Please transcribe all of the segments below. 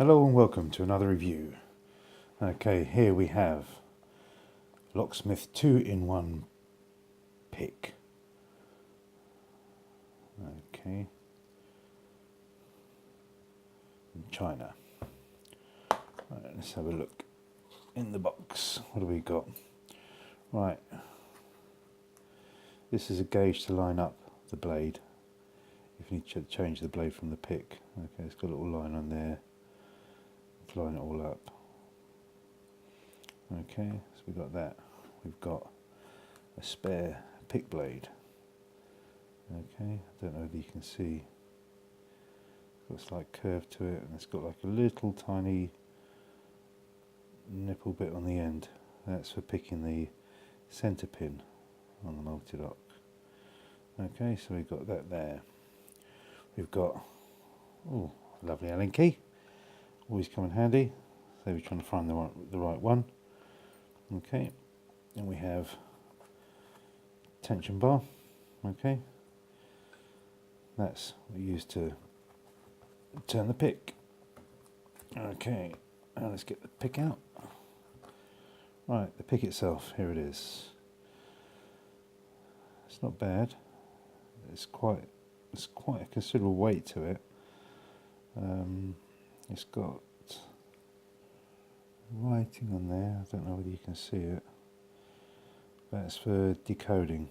Hello and welcome to another review. Okay, here we have Locksmith 2-in-1 pick. Okay, in China. Right, let's have a look in the box. What do we got? Right, this is a gauge to line up the blade if you need to change the blade from the pick. Okay, it's got a little line on there to line it all up. Okay, so we've got that. We've got a spare pick blade. Okay, I don't know whether you can see. It's got a slight curve to it, and it's got like a little tiny nipple bit on the end. That's for picking the centre pin on the multi-lock. Okay, so we've got that there. We've got a lovely Allen key. Always come in handy. So we're trying to find the right one. Okay, and we have tension bar. Okay, that's what we use to turn the pick. Okay, now let's get the pick out. Right, the pick itself, here it is. It's not bad. It's quite a considerable weight to it. It's got writing on there. I don't know whether you can see it. That's for decoding.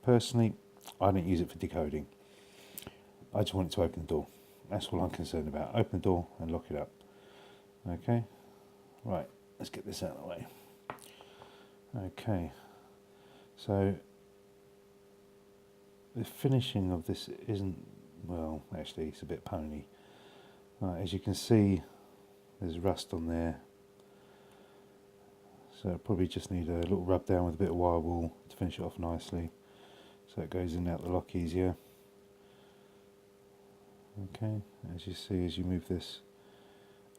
Personally, I don't use it for decoding. I just want it to open the door. That's all I'm concerned about. Open the door and lock it up. Okay, right, let's get this out of the way. Okay, so the finishing of this isn't, well, actually it's a bit pony. As you can see, there's rust on there, so I probably just need a little rub down with a bit of wire wool to finish it off nicely, so it goes in and out the lock easier. Okay, as you see, as you move this,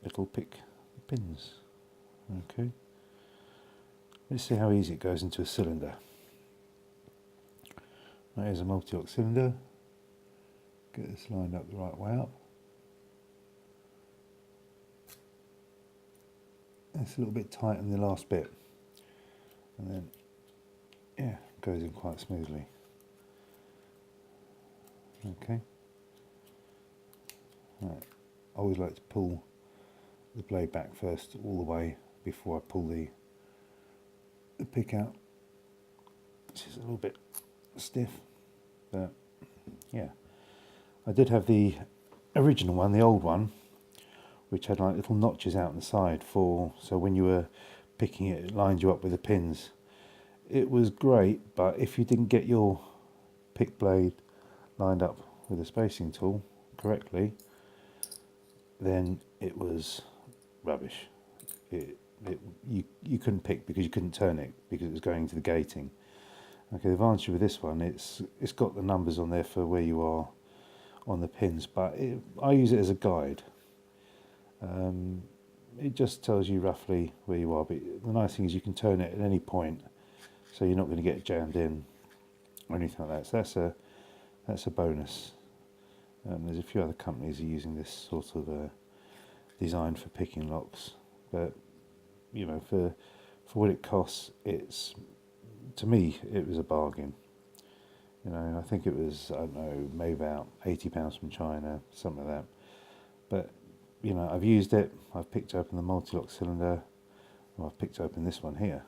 it'll pick the pins. Okay, let's see how easy it goes into a cylinder. There's a multi-lock cylinder. Get this lined up the right way up. It's a little bit tight in the last bit, and then yeah, it goes in quite smoothly. Okay. Right. I always like to pull the blade back first all the way before I pull the pick out. This is a little bit stiff, but yeah. I did have the original one, the old one, which had like little notches out on the side so when you were picking it, it lined you up with the pins. It was great, but if you didn't get your pick blade lined up with a spacing tool correctly, then it was rubbish. You couldn't pick because you couldn't turn it because it was going to the gating. Okay, the advantage with this one, it's got the numbers on there for where you are on the pins, but I use it as a guide. It just tells you roughly where you are, but the nice thing is you can turn it at any point, so you're not going to get jammed in or anything like that. So that's a bonus. There's a few other companies are using this sort of design for picking locks, but you know, for what it costs, to me it was a bargain. You know, I think it was, I don't know, maybe about £80 from China, something like that. But you know, I've used it. I've picked open the multi-lock cylinder. I've picked open this one here,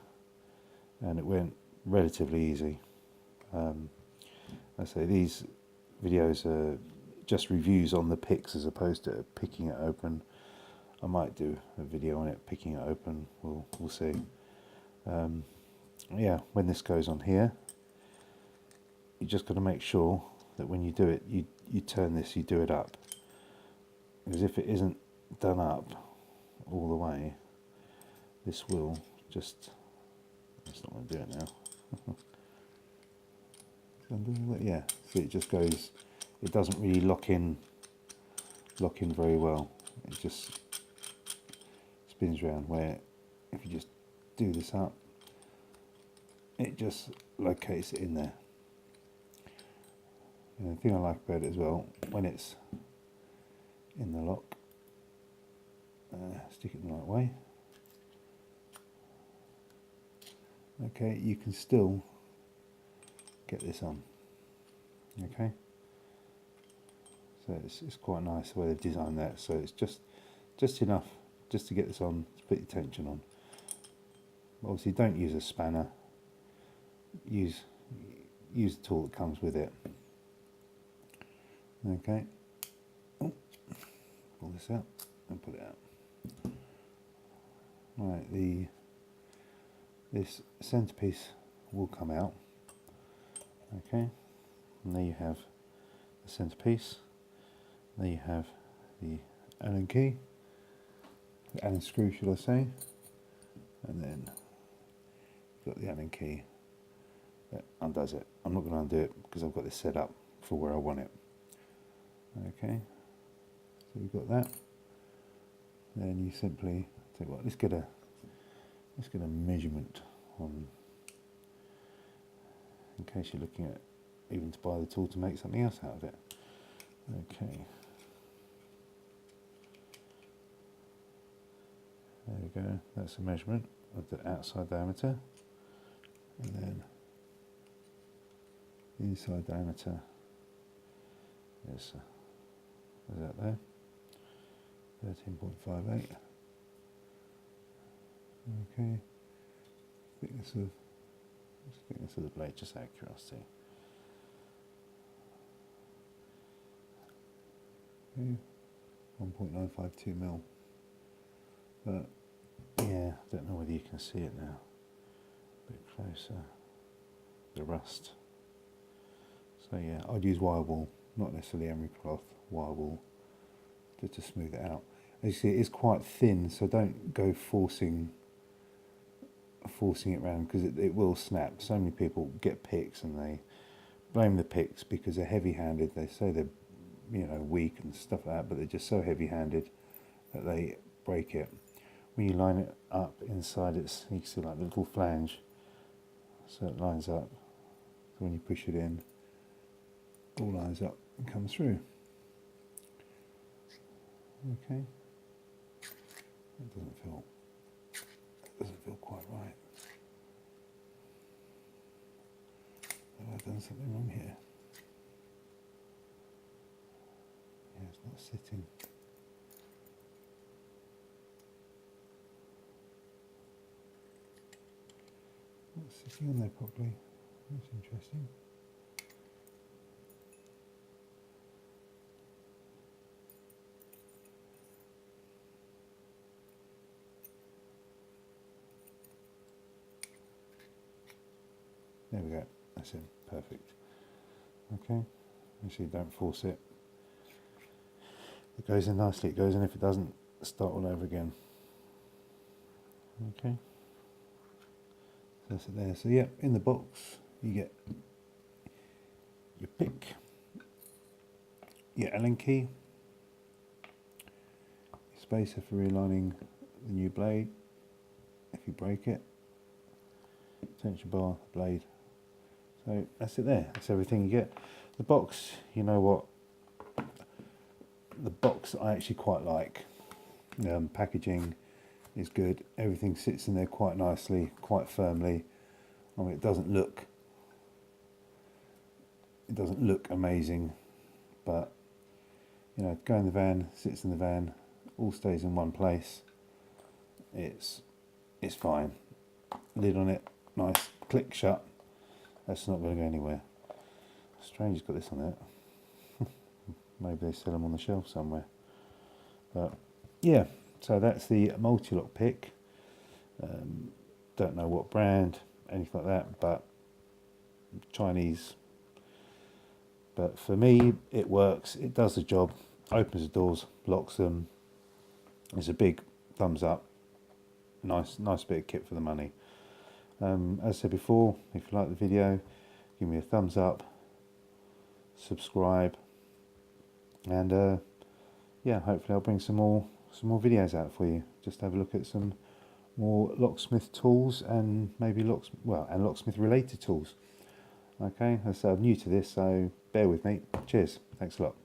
and it went relatively easy. I say these videos are just reviews on the picks as opposed to picking it open. I might do a video on it picking it open. We'll see. Yeah, when this goes on here, you just got to make sure that when you do it, you turn this, you do it up. Because if it isn't done up all the way, this will just, it's not going to do it now. Yeah, see, it just goes, it doesn't really lock in very well. It just spins around, where if you just do this up, it just locates it in there. And the thing I like about it as well, when it's in the lock, stick it in the right way. Okay, you can still get this on. Okay, so it's quite nice the way they've designed that. So it's just enough just to get this on, to put your tension on. Obviously, don't use a spanner. Use the tool that comes with it. Okay. Oh, pull this out and put it out. Right, this centerpiece will come out. Okay, and there you have the centerpiece. There you have the Allen key, the Allen screw, should I say, and then you've got the Allen key that undoes it. I'm not going to undo it because I've got this set up for where I want it. Okay, so you've got that. Then you simply tell you what, let's get a measurement on, in case you're looking at even to buy the tool to make something else out of it. Okay, there we go. That's a measurement of the outside diameter, and then the inside diameter is that there, 13.58. Okay, thickness of the blade, just out of curiosity. Okay, 1.952 mil. But yeah, I don't know whether you can see it now. A bit closer. The rust. So yeah, I'd use wire wool, not necessarily emery cloth, wire wool, just to smooth it out. As you see, it is quite thin, so don't go forcing it around, because it will snap. So many people get picks and they blame the picks because they're heavy-handed. They say they're, you know, weak and stuff like that, but they're just so heavy-handed that they break it. When you line it up inside, you can see like the little flange, so it lines up. So when you push it in, it all lines up and comes through. Okay, that doesn't feel quite right. Have I done something wrong here? Yeah, it's not sitting. Not sitting on there properly. That's interesting. There we go, that's it, perfect. Okay, you see, don't force it. It goes in nicely, it goes in. If it doesn't, start all over again. Okay, so that's it there. So yeah, in the box you get your pick, your Allen key, your spacer for realigning the new blade if you break it, tension bar, blade. So that's it there, that's everything you get. The box, you know what, the box I actually quite like. Packaging is good, everything sits in there quite nicely, quite firmly. I mean, it doesn't look amazing, but you know, go in the van, sits in the van, all stays in one place. It's fine. Lid on it, nice, click shut. That's not going to go anywhere. Strange it's got this on it. Maybe they sell them on the shelf somewhere. But yeah, so that's the multi-lock pick. Don't know what brand, anything like that, but Chinese. But for me, it works. It does the job. Opens the doors, locks them. It's a big thumbs up. Nice bit of kit for the money. As I said before, if you like the video, give me a thumbs up, subscribe, and yeah, hopefully I'll bring some more videos out for you. Just have a look at some more locksmith tools and maybe locksmith related tools. Okay, as I said, I'm new to this, so bear with me. Cheers, thanks a lot.